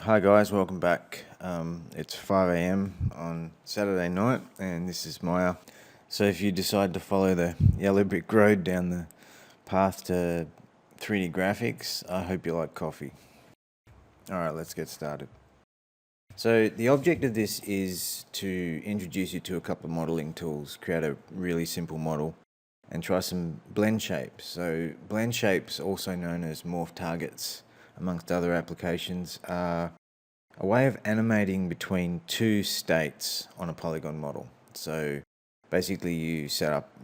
Hi guys, welcome back. It's 5 a.m. on Saturday night and this is Maya. So if you decide to follow the yellow brick road down the path to 3D graphics, I hope you like coffee. Alright, let's get started. So the object of this is to introduce you to a couple of modeling tools, create a really simple model and try some blend shapes. So blend shapes, also known as morph targets amongst other applications, are a way of animating between two states on a polygon model. So basically you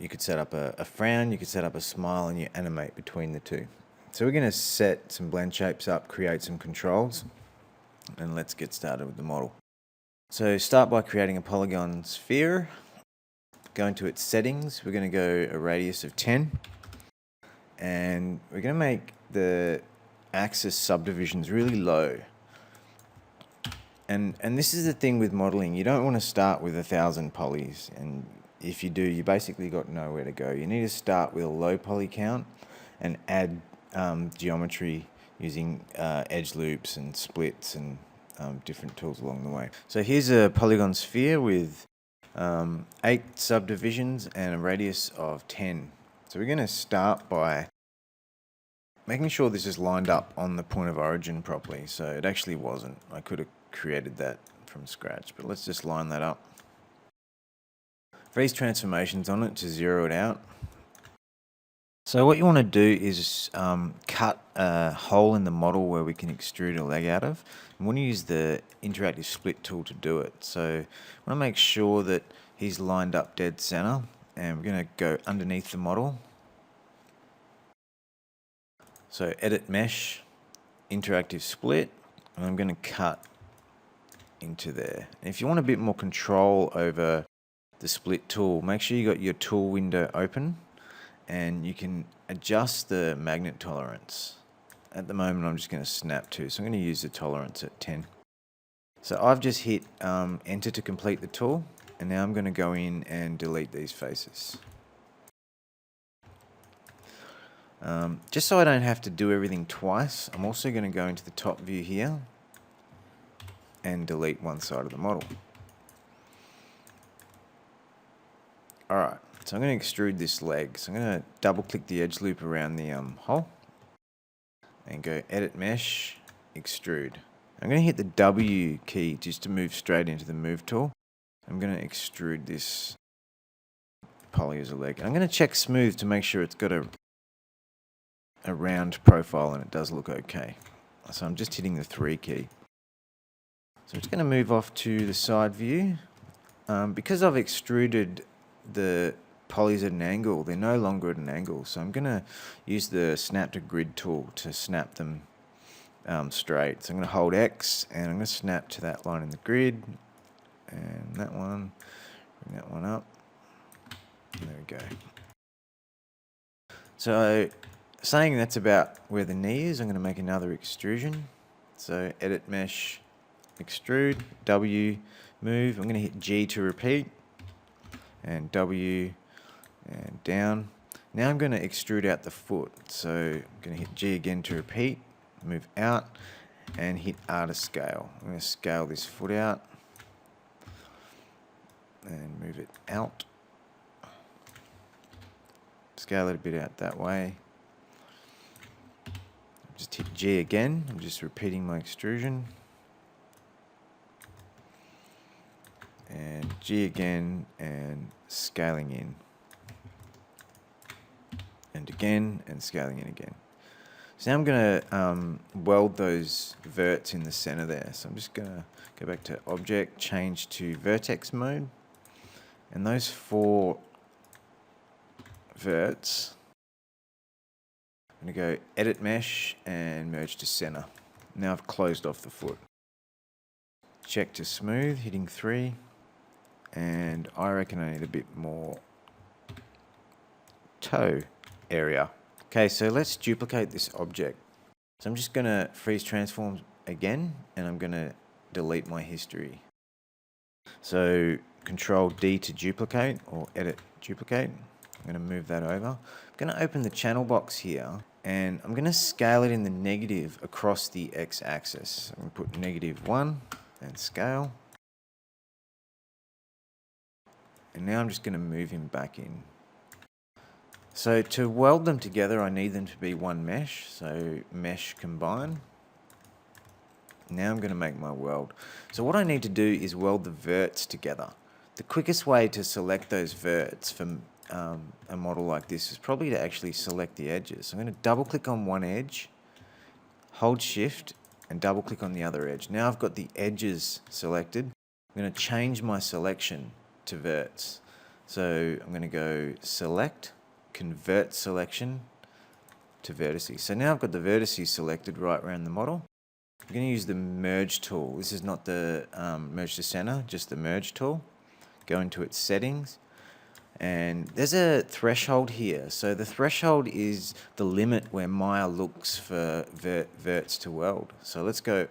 could set up a frown, you could set up a smile, and you animate between the two. So we're going to set some blend shapes up, create some controls, and let's get started with the model. So start by creating a polygon sphere. Go into its settings, we're going to go a radius of 10, and we're going to make the axis subdivisions really low. And this is the thing with modeling, you don't want to start with 1,000 polys, and if you do, you basically got nowhere to go. You need to start with a low poly count and add geometry using edge loops and splits and different tools along the way. So here's a polygon sphere with 8 subdivisions and a radius of 10. So we're going to start by making sure this is lined up on the point of origin properly. So it actually wasn't. I could have created that from scratch, but let's just line that up. Freeze transformations on it to zero it out. So what you want to do is cut a hole in the model where we can extrude a leg out of. We want to use the interactive split tool to do it. So I want to make sure that he's lined up dead center, and we're going to go underneath the model. So edit mesh, interactive split, and I'm going to cut into there. And if you want a bit more control over the split tool, make sure you got your tool window open and you can adjust the magnet tolerance. At the moment I'm just going to snap to, so I'm going to use the tolerance at 10. So I've just hit enter to complete the tool, and now I'm going to go in and delete these faces. Just so I don't have to do everything twice, I'm also going to go into the top view here and delete one side of the model. Alright, so I'm going to extrude this leg. So I'm going to double click the edge loop around the hole and go edit mesh, extrude. I'm going to hit the W key just to move straight into the move tool. I'm going to extrude this poly as a leg. I'm going to check smooth to make sure it's got a round profile and it does look okay. So I'm just hitting the 3 key. So I'm just going to move off to the side view. Because I've extruded the polys at an angle, they're no longer at an angle. So I'm going to use the snap to grid tool to snap them straight. So I'm going to hold X and I'm going to snap to that line in the grid. And that one, bring that one up. There we go. So saying that's about where the knee is, I'm going to make another extrusion. So edit mesh, extrude, W, move. I'm going to hit G to repeat, and W, and down. Now I'm going to extrude out the foot. So I'm going to hit G again to repeat, move out, and hit R to scale. I'm going to scale this foot out and move it out. Scale it a bit out that way. Just hit G again. I'm just repeating my extrusion. And G again, and scaling in. And again, and scaling in again. So now I'm going to weld those verts in the center there. So I'm just going to go back to Object, change to Vertex mode. And those 4 verts, I'm going to go Edit Mesh and merge to center. Now I've closed off the foot. Check to smooth, hitting 3. And I reckon I need a bit more toe area. Okay, so let's duplicate this object. So I'm just going to freeze transform again, and I'm going to delete my history. So Control D to duplicate, or edit duplicate. I'm going to move that over. I'm going to open the channel box here And I'm going to scale it in the negative across the x-axis. I'm going to put -1 and scale. And now I'm just going to move him back in. So to weld them together, I need them to be one mesh. So mesh combine. Now I'm going to make my weld. So what I need to do is weld the verts together. The quickest way to select those verts from a model like this is probably to actually select the edges. So I'm going to double click on one edge, hold shift and double click on the other edge. Now I've got the edges selected. I'm going to change my selection to verts. So I'm going to go select, convert selection to vertices. So now I've got the vertices selected right around the model. I'm going to use the merge tool. This is not the merge to center, just the merge tool. Go into its settings. And there's a threshold here. So the threshold is the limit where Maya looks for verts to weld. So let's go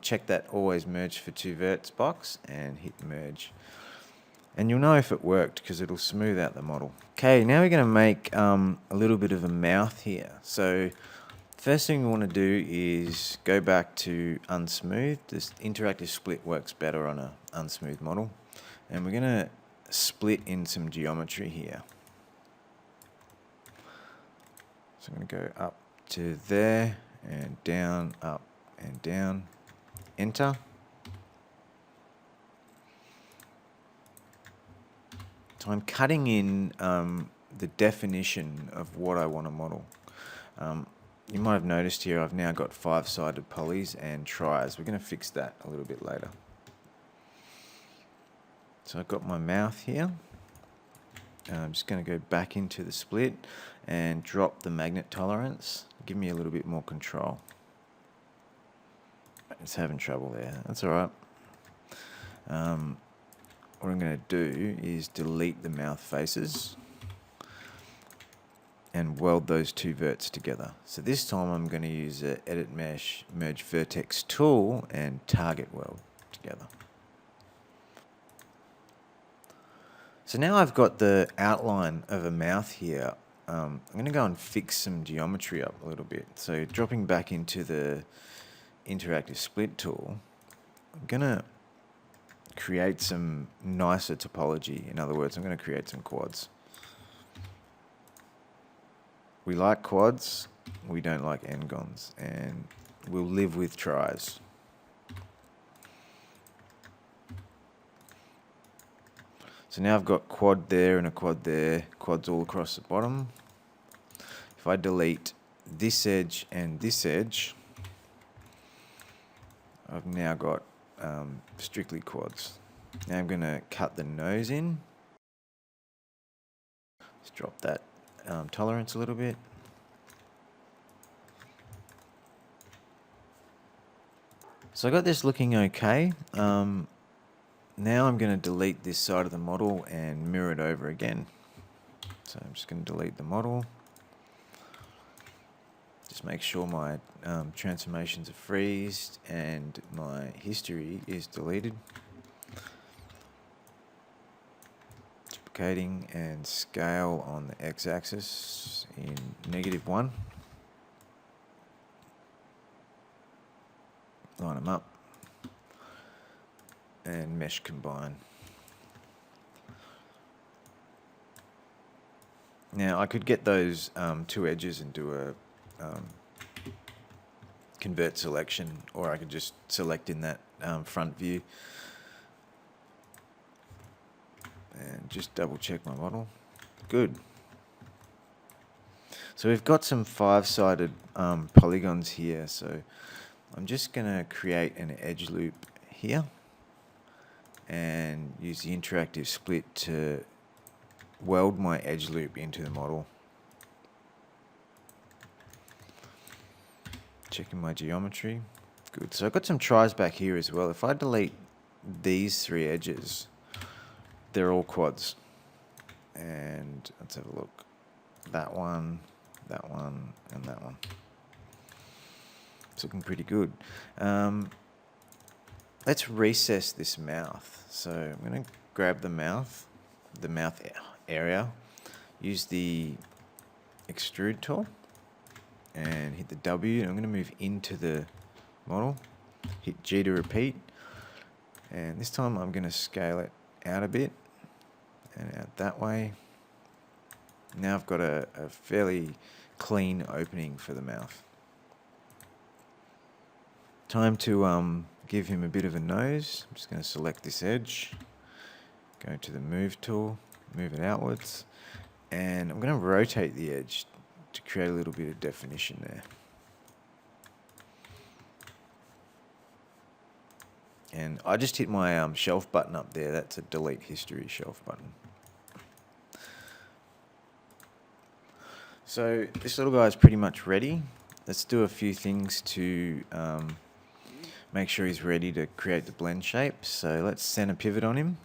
check that always merge for two verts box and hit merge. And you'll know if it worked because it'll smooth out the model. Okay, now we're going to make a little bit of a mouth here. So first thing we want to do is go back to unsmooth. This interactive split works better on a unsmooth model. And we're going to split in some geometry here. So I'm going to go up to there and down, up and down, enter. So I'm cutting in the definition of what I want to model. You might have noticed here I've now got 5-sided polys and tris. We're going to fix that a little bit later. So I've got my mouth here. I'm just going to go back into the split and drop the magnet tolerance. Give me a little bit more control. It's having trouble there. That's all right. What I'm going to do is delete the mouth faces and weld those two verts together. So this time I'm going to use the Edit Mesh Merge Vertex tool and target weld together. So now I've got the outline of a mouth here. I'm going to go and fix some geometry up a little bit. So dropping back into the interactive split tool, I'm going to create some nicer topology. In other words, I'm going to create some quads. We like quads, we don't like n-gons, and we'll live with tris. So now I've got quad there and a quad there, quads all across the bottom. If I delete this edge and this edge, I've now got strictly quads. Now I'm going to cut the nose in. Let's drop that tolerance a little bit. So I got this looking okay. Now I'm going to delete this side of the model and mirror it over again. So I'm just going to delete the model. Just make sure my transformations are freezed and my history is deleted. Duplicating and scale on the x-axis in -1. Line them up and mesh combine. Now I could get those two edges and do a convert selection, or I could just select in that front view and just double check my model. Good. So we've got some 5-sided polygons here, so I'm just going to create an edge loop here and use the interactive split to weld my edge loop into the model. Checking my geometry. Good. So I've got some tris back here as well. If I delete these 3 edges, they're all quads. And let's have a look. That one, and that one. It's looking pretty good. Let's recess this mouth. So I'm going to grab the mouth area, use the extrude tool, and hit the W. And I'm going to move into the model, hit G to repeat, and this time I'm going to scale it out a bit and out that way. Now I've got a fairly clean opening for the mouth. Time to give him a bit of a nose. I'm just going to select this edge, go to the move tool, move it outwards, and I'm going to rotate the edge to create a little bit of definition there. And I just hit my shelf button up there. That's a delete history shelf button. So this little guy is pretty much ready. Let's do a few things to make sure he's ready to create the blend shape. So let's center pivot on him,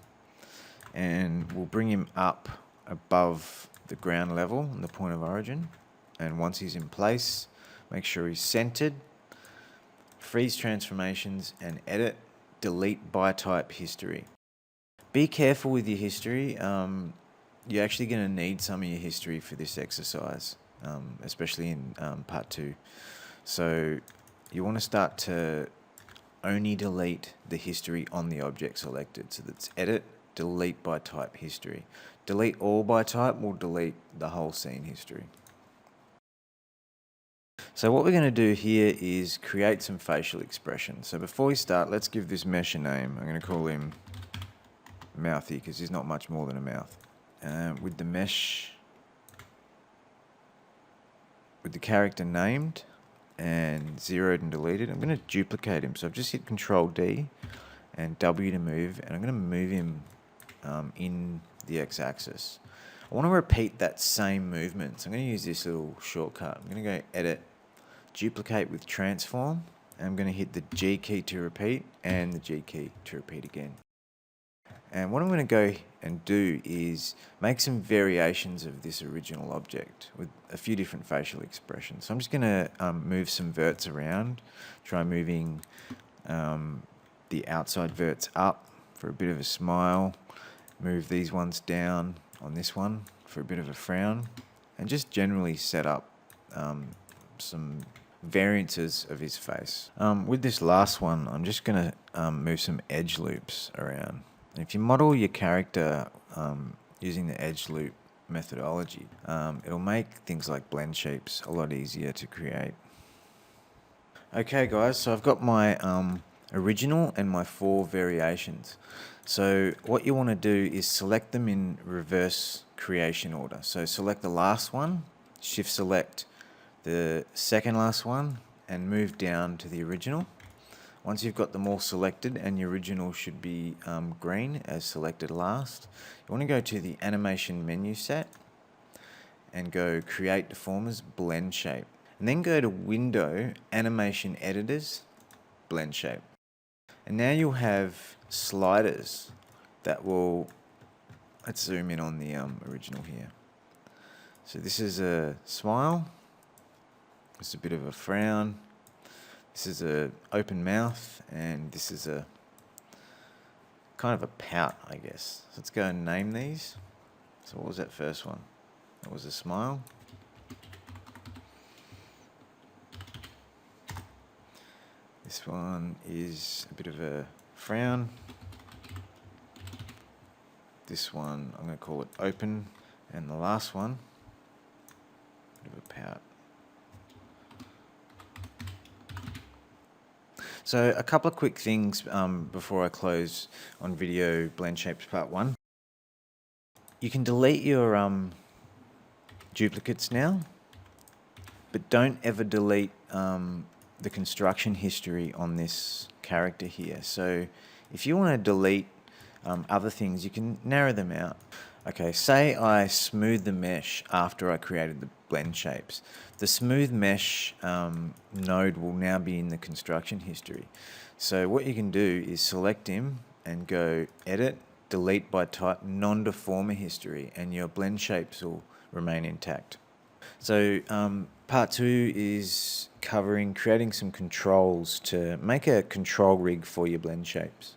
and we'll bring him up above the ground level and the point of origin. And once he's in place, make sure he's centered, freeze transformations, and edit, delete by type history. Be careful with your history. You're actually going to need some of your history for this exercise, especially in part 2. So you want to start to only delete the history on the object selected. So that's edit, delete by type history. Delete all by type will delete the whole scene history. So what we're going to do here is create some facial expressions. So before we start, let's give this mesh a name. I'm going to call him Mouthy because he's not much more than a mouth. With the mesh, with the character named and zeroed and deleted, I'm going to duplicate him. So I've just hit Control D and W to move, and I'm going to move him in the x-axis. I want to repeat that same movement, so I'm going to use this little shortcut. I'm going to go Edit, Duplicate with Transform, and I'm going to hit the G key to repeat and the G key to repeat again. And what I'm going to go and do is make some variations of this original object with a few different facial expressions. So I'm just going to move some verts around, try moving the outside verts up for a bit of a smile, move these ones down on this one for a bit of a frown, and just generally set up some variances of his face. With this last one, I'm just going to move some edge loops around. If you model your character using the edge loop methodology, it'll make things like blend shapes a lot easier to create. Okay guys, so I've got my original and my 4 variations. So what you want to do is select them in reverse creation order. So select the last one, shift select the second last one, and move down to the original. Once you've got them all selected, and the original should be green as selected last, you want to go to the animation menu set and go create deformers, blend shape, and then go to window, animation editors, blend shape. And now you'll have sliders that will, let's zoom in on the original here. So this is a smile, this is a bit of a frown, this is a open mouth, and this is a kind of a pout, I guess. So let's go and name these. So what was that first one? That was a smile. This one is a bit of a frown. This one, I'm going to call it open. And the last one, a bit of a pout. So a couple of quick things before I close on video Blend Shapes Part 1. You can delete your duplicates now, but don't ever delete the construction history on this character here. So if you want to delete other things, you can narrow them out. Okay, say I smooth the mesh after I created the blend shapes. The smooth mesh node will now be in the construction history. So what you can do is select him and go edit, delete by type, non-deformer history, and your blend shapes will remain intact. So part 2 is covering creating some controls to make a control rig for your blend shapes.